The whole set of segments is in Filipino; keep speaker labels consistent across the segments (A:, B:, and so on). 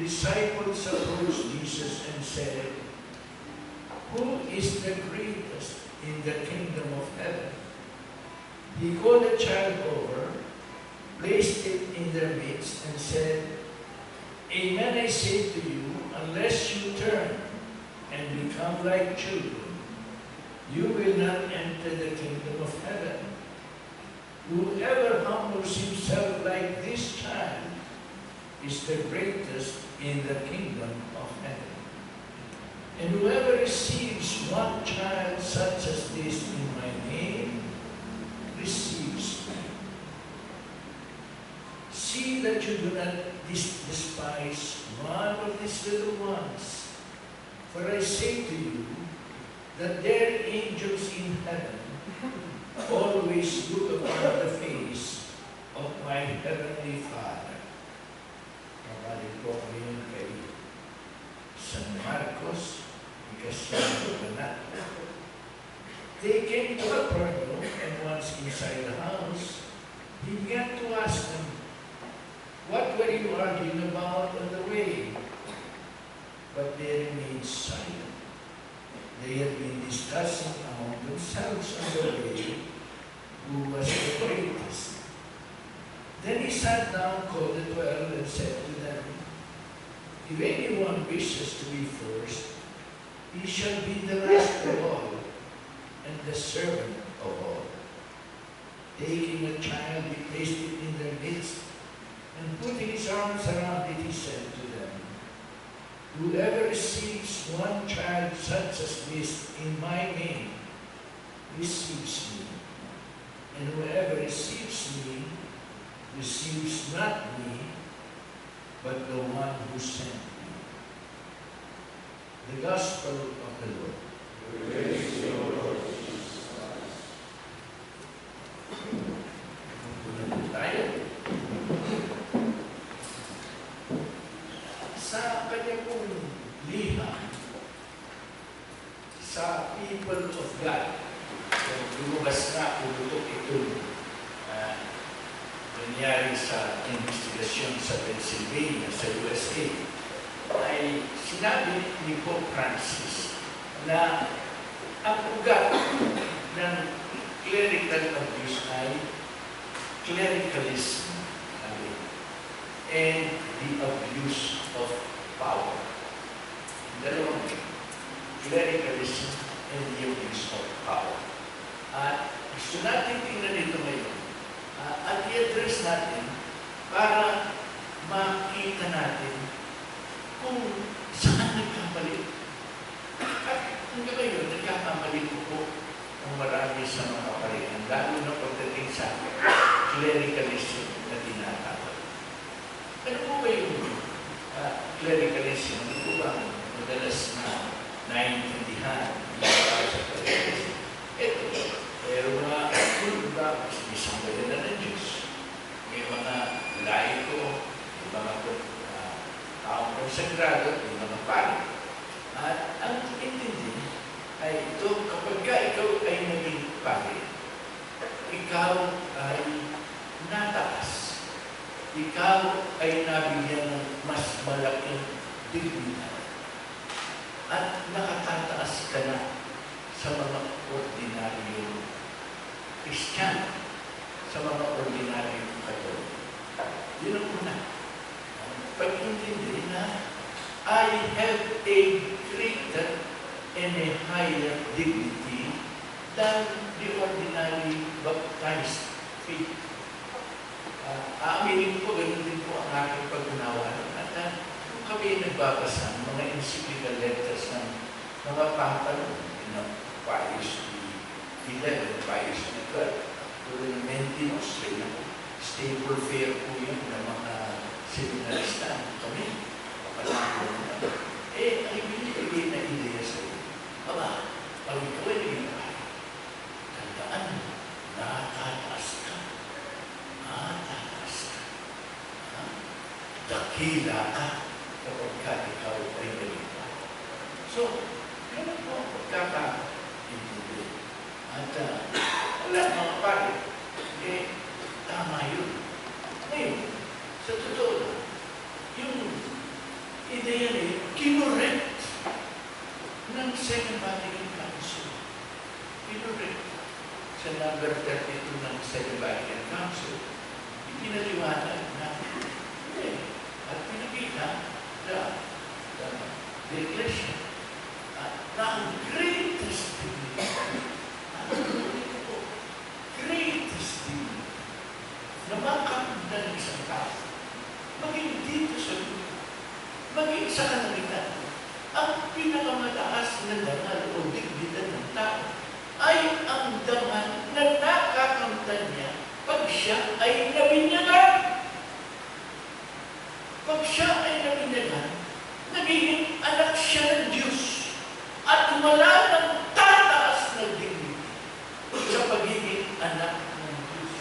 A: disciples approached Jesus and said, "Who is the greatest in the kingdom of heaven?" He called the child over, placed it in their midst, and said, "Amen, I say to you, unless you turn and become like children, you will not enter the kingdom of heaven. Whoever humbles himself like this child is the greatest in the kingdom of heaven. And whoever receives one child such as this in my name receives me. See that you do not despise one of these little ones. For I say to you that their angels in heaven always look upon the face of my heavenly Father." Mabalik po kami yun kay San Marcos, ikasyam na. They came to Capernaum, and once inside the house, he began to ask them, "What were you arguing about on the way?" But they remained silent. They had been discussing among themselves on the way who was the greatest. Then he sat down, called the 12, and said to them, "If anyone wishes to be first, he shall be the last of all, and the servant of all." Taking a child, he placed it in their midst, and putting his arms around it, he said to them, "Whoever receives one child such as this in my name receives me, and whoever receives me receives not me, but the one who sent me." The Gospel of the Lord.
B: Praise to you, Lord Jesus Christ.
A: Tayo. Sa kanya pong liham, sa people of God, kung lumabas na, pulutok ito, nangyari sa investigasyon sa Pennsylvania, sa USA, ay sinabi ni Pope Francis na ang ugat ng clerical abuse ay clericalism and the abuse of power. Dalawang clericalism and the abuse of power. At gusto natin tingnan ito ngayon at i-address natin para makita natin kung saan nagkamali. At hanggang ngayon, nagkakamali po ang marami sa mga kaparihan, lalo na pagdating sa clericalism na tinatawag. Ano po ba yung clericalism? Ano po ba madalas na naintindihan sa clericalism? Ito, pero mga diba, isang bayan ng Diyos. May mga laiko, may mga taong konsagrado, may mga pari. At ang intindi ay ito, kapag ikaw ay naging pari, ikaw ay nataas. Ikaw ay nabigyan ng mas malaking dignidad. At nakatataas ka na sa mga ordinaryong Kristiyano, sa mga ordinaryong Katoliko. Yun ang una. Pag-intindi na, I have a greater and a higher dignity than the ordinary baptized people. Aaminin ko, ganun din po ang aking pag-unawa. At kung kami nagbabasa ng mga encyclical letters ng mga papa ng Pius XI, Pius XII, tulad ng Mentinos, staple fare po yun ng mga seminarista. Kami, kapalakon na. Ang ibinibigay na ideya sa iyo, pag ikaw ay naging pari, tandaan mo, nakataas ka. Nakataas ka. Dakila ka kapag ikaw ay naging pari. So, ganun po ang pagkakaintindi. At wala mga pari, tama yun. Ngayon, sa totoo lang, yung na yan kinorekt ng Second Vatican Council. Kinorekt sa number 32 ng Second Vatican Council. Ipinaliwanag na at pinakita the Iglesia na ang greatest dignity, greatest dignity na makamdan ng isang tao, maging dito sa lupa, maging sa kalangitan, ang pinakamataas na dangal o dignidad ng tao ay ang dangal na nakakamtan niya pag siya ay nabinyagan. Pag siya ay nabinyagan, nagiging anak siya ng Diyos at wala ng tataas na dignity sa pagiging anak ng Diyos.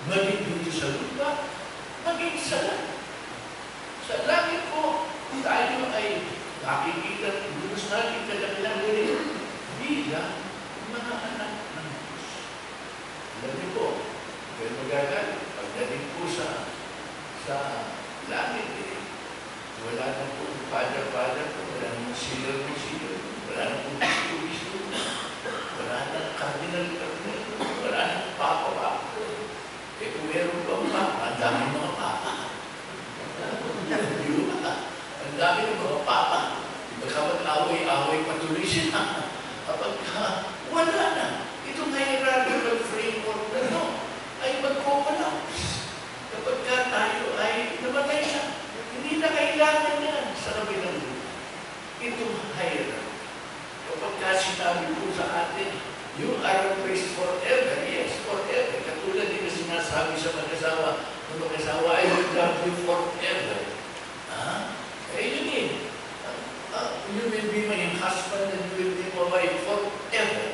A: Maging dito sa lupa, maging sa langit. Sa langit po, tayo ay nakikita, gusto natin kailangan bilang mga anak ng Diyos. Alam niyo po, kaya magagal, pagdating po sa langit, wala na po pada-pada po, wala na silang, wala na po bisto, wala na cardinal, wala na papa. Kung meron pa papa, ang dami mga papa. Ang dami ng mga papa. Baka mag-away-away patuloy sila. Kapag wala na, itong hierarchical framework na ay mag-collapse. Kapag tayo ay namatay na, hindi na kailangan yan sa kabilang lupa. Itong hierarchy. Kapag sinabi po sa atin, you are praised forever. Yes, forever. Katulad din na sinasabi sa mag-asawa, ng mag-asawa, I will love you forever. Yun eh. You will be my husband and you will be my wife forever.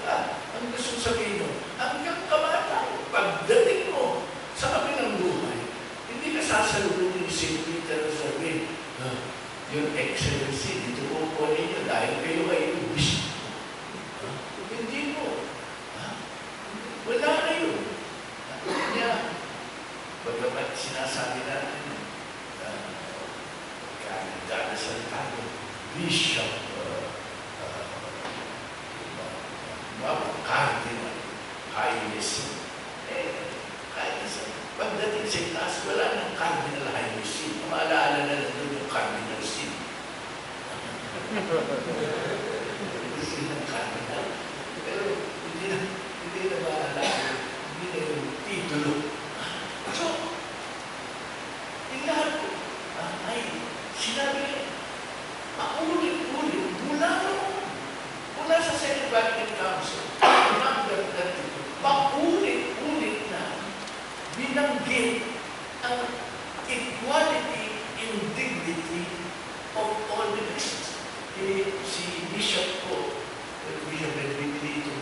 A: Ang gusto sabihin mo, hanggang kamatayan, pagdating mo sa kabilang buhay, hindi ka sasalubunin si Peter sabihin, Your Excellency, dito po po ninyo dahil kayo ay ubis. Hindi mo. Wala na yun. Kanya, bagamat sinasabi natin, kadalasan tayo, Bishop, Cardinal, Highness, kahit pagdating sa itaas, wala ng Cardinal Highness. Maalala na doon yung Cardinal Sin. Sin ng Cardinal. Pero hindi na maalala. Hindi na yung titulo. So, yung lahat ko, ay sinabi niya, paulit-ulit, mula sa Second Vatican Council, paulit-ulit na binanggit ang equality in dignity of all the Christians. Si Bishop po, Bishop Benedictine,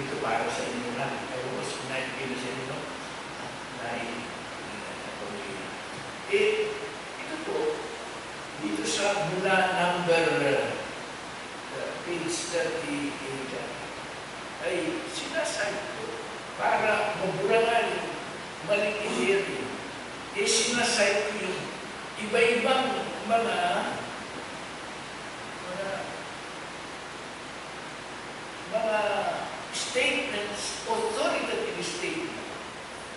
A: ito para sa inyo na, I was nakikinig sa inyo, ito po, dito sa mula number page 38 ay sinasabi ko para maburangan maling ideya sinasabi ko yung iba-ibang mga statement